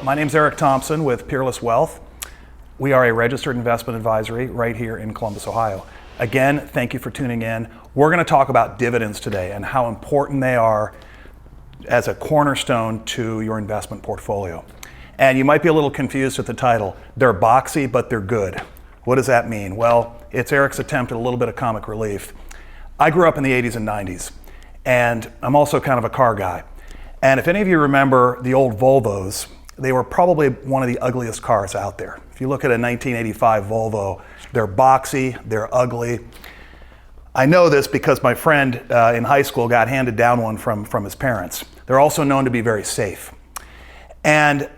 my name's Eric Thompson with Peerless Wealth. We are a registered investment advisory right here in Columbus, Ohio. Again, thank you for tuning in. We're going to talk about dividends today and how important they are as a cornerstone to your investment portfolio. And you might be a little confused at the title. They're boxy, but they're good. What does that mean? Well, it's Eric's attempt at a little bit of comic relief. I grew up in the 80s and 90s, and I'm also kind of a car guy. And if any of you remember the old Volvos, they were probably one of the ugliest cars out there. If you look at a 1985 Volvo, they're boxy, they're ugly. I know this because my friend in high school got handed down one from his parents. They're also known to be very safe. And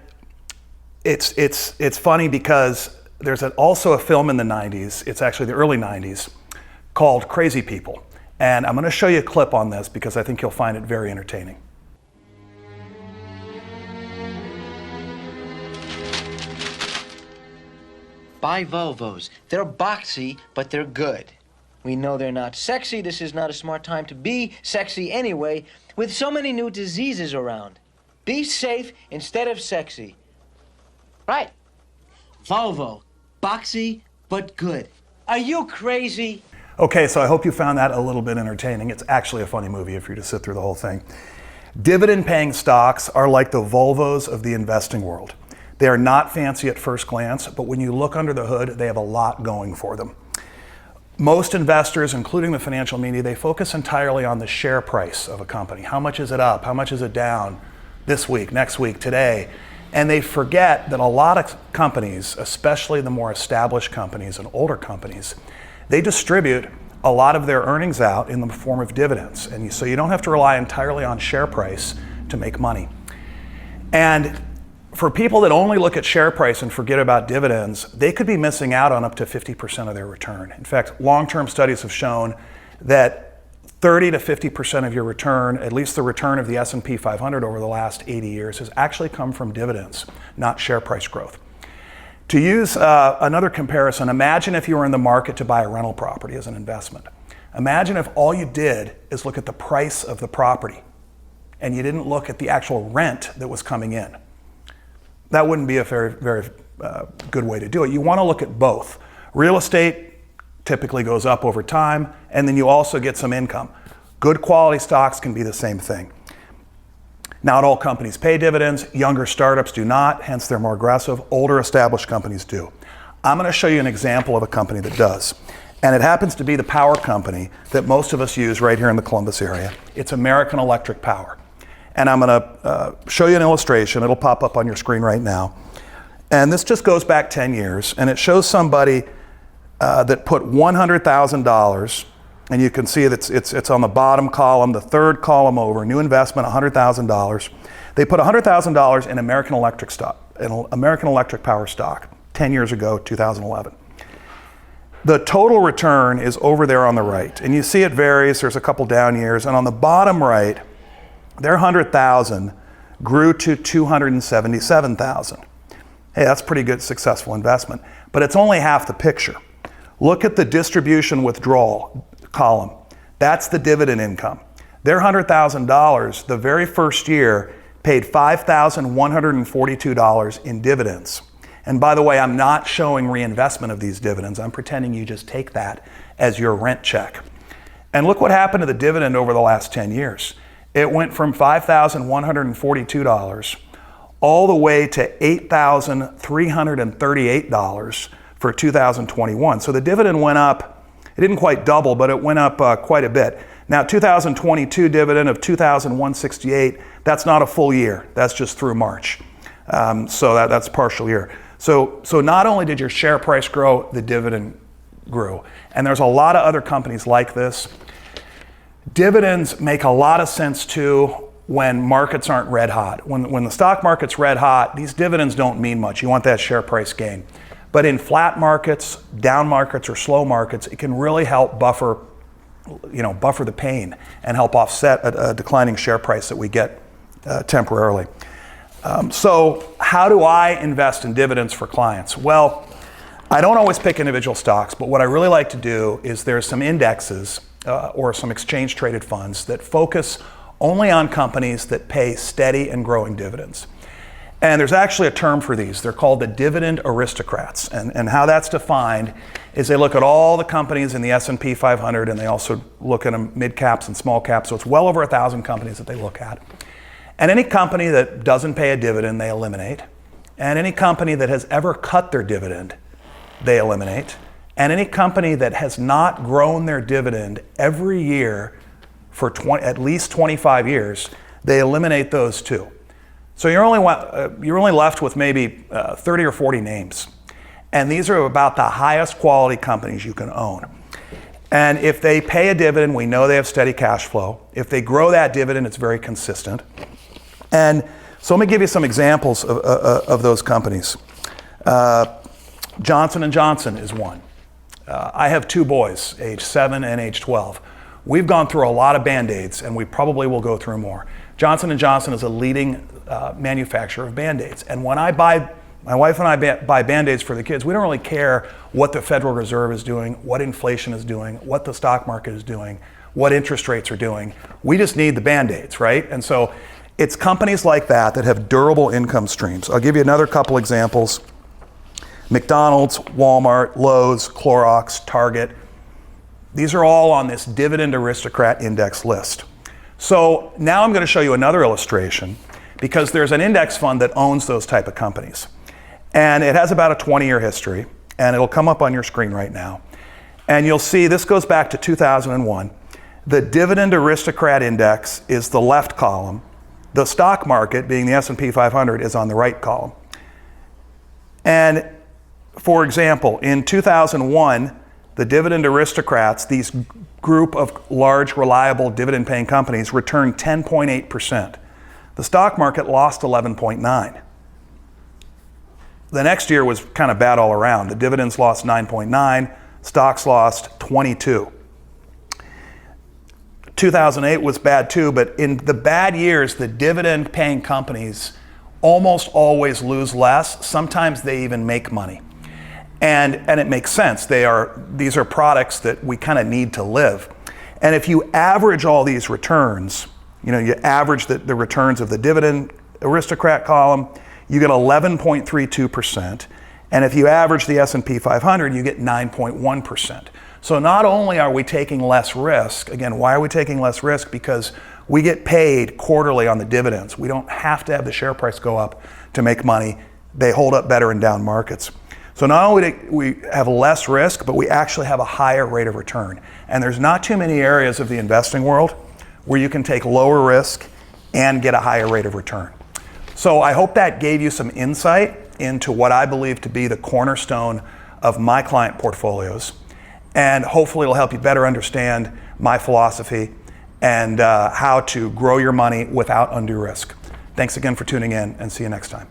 it's funny because there's also a film in the 90s, it's actually the early 90s, called Crazy People. And I'm going to show you a clip on this because I think you'll find it very entertaining. Buy Volvos. They're boxy, but they're good. We know they're not sexy. This is not a smart time to be sexy anyway, with so many new diseases around. Be safe instead of sexy. Right. Volvo. Boxy, but good. Are you crazy? Okay, so I hope you found that a little bit entertaining. It's actually a funny movie if you're to sit through the whole thing. Dividend-paying stocks are like the Volvos of the investing world. They are not fancy at first glance, but when you look under the hood, they have a lot going for them. Most investors, including the financial media, they focus entirely on the share price of a company. How much is it up? How much is it down this week, next week, today? And they forget that a lot of companies, especially the more established companies and older companies, they distribute a lot of their earnings out in the form of dividends. And so you don't have to rely entirely on share price to make money. And for people that only look at share price and forget about dividends, they could be missing out on up to 50% of their return. In fact, long-term studies have shown that 30 to 50% of your return, at least the return of the S&P 500 over the last 80 years, has actually come from dividends, not share price growth. To use another comparison, imagine if you were in the market to buy a rental property as an investment. Imagine if all you did is look at the price of the property and you didn't look at the actual rent that was coming in. That wouldn't be a very good way to do it. You want to look at both. Real estate typically goes up over time, and then you also get some income. Good quality stocks can be the same thing. Not all companies pay dividends. Younger startups do not, hence they're more aggressive. Older established companies do. I'm going to show you an example of a company that does. And it happens to be the power company that most of us use right here in the Columbus area. It's American Electric Power. And I'm going to show you an illustration. It'll pop up on your screen right now. And this just goes back 10 years. And it shows somebody that put $100,000. And you can see that it's on the bottom column, the third column over, new investment, $100,000. They put $100,000 in American Electric stock, in American Electric Power stock, 10 years ago, 2011. The total return is over there on the right. And you see it varies. There's a couple down years. And on the bottom right, their $100,000 grew to $277,000. Hey, that's pretty good, successful investment. But it's only half the picture. Look at the distribution withdrawal column. That's the dividend income. Their $100,000, the very first year, paid $5,142 in dividends. And by the way, I'm not showing reinvestment of these dividends. I'm pretending you just take that as your rent check. And look what happened to the dividend over the last 10 years. It went from $5,142 all the way to $8,338 for 2021. So the dividend went up. It didn't quite double, but it went up quite a bit. Now, 2022 dividend of $2,168, that's not a full year. That's just through March. So that's partial year. So not only did your share price grow, the dividend grew. And there's a lot of other companies like this. Dividends make a lot of sense too when markets aren't red hot. When the stock market's red hot, these dividends don't mean much. You want that share price gain. But in flat markets, down markets, or slow markets, it can really help buffer the pain and help offset a declining share price that we get temporarily. So how do I invest in dividends for clients? Well, I don't always pick individual stocks, but what I really like to do is there's some indexes or some exchange traded funds that focus only on companies that pay steady and growing dividends. And there's actually a term for these. They're called the Dividend Aristocrats. And how that's defined is they look at all the companies in the S&P 500, and they also look at them mid caps and small caps. So it's well over 1,000 companies that they look at. And any company that doesn't pay a dividend, they eliminate. And any company that has ever cut their dividend, they eliminate. And any company that has not grown their dividend every year for at least 25 years, they eliminate those too. So you're only left with maybe 30 or 40 names. And these are about the highest quality companies you can own. And if they pay a dividend, we know they have steady cash flow. If they grow that dividend, it's very consistent. And so let me give you some examples of those companies. Johnson & Johnson is one. I have two boys, age 7 and age 12. We've gone through a lot of Band-Aids, and we probably will go through more. Johnson & Johnson is a leading manufacturer of Band-Aids. And when my wife and I buy Band-Aids for the kids, we don't really care what the Federal Reserve is doing, what inflation is doing, what the stock market is doing, what interest rates are doing. We just need the Band-Aids, right? And so it's companies like that that have durable income streams. I'll give you another couple examples. McDonald's, Walmart, Lowe's, Clorox, Target. These are all on this Dividend Aristocrat Index list. So now I'm going to show you another illustration because there's an index fund that owns those type of companies. And it has about a 20-year history, and it'll come up on your screen right now. And you'll see this goes back to 2001. The Dividend Aristocrat Index is the left column. The stock market, being the S&P 500, is on the right column. And for example, in 2001, the Dividend Aristocrats, these group of large, reliable, dividend-paying companies, returned 10.8%. The stock market lost 11.9%. The next year was kind of bad all around. The dividends lost 9.9%, stocks lost 22%. 2008 was bad too, but in the bad years, the dividend-paying companies almost always lose less. Sometimes they even make money. And it makes sense. These are products that we kind of need to live. And if you average all these returns, you average the returns of the Dividend Aristocrat column, you get 11.32%. And if you average the S&P 500, you get 9.1%. So not only are we taking less risk, again, why are we taking less risk? Because we get paid quarterly on the dividends. We don't have to have the share price go up to make money. They hold up better in down markets. So not only do we have less risk, but we actually have a higher rate of return. And there's not too many areas of the investing world where you can take lower risk and get a higher rate of return. So I hope that gave you some insight into what I believe to be the cornerstone of my client portfolios. And hopefully it'll help you better understand my philosophy and how to grow your money without undue risk. Thanks again for tuning in, and see you next time.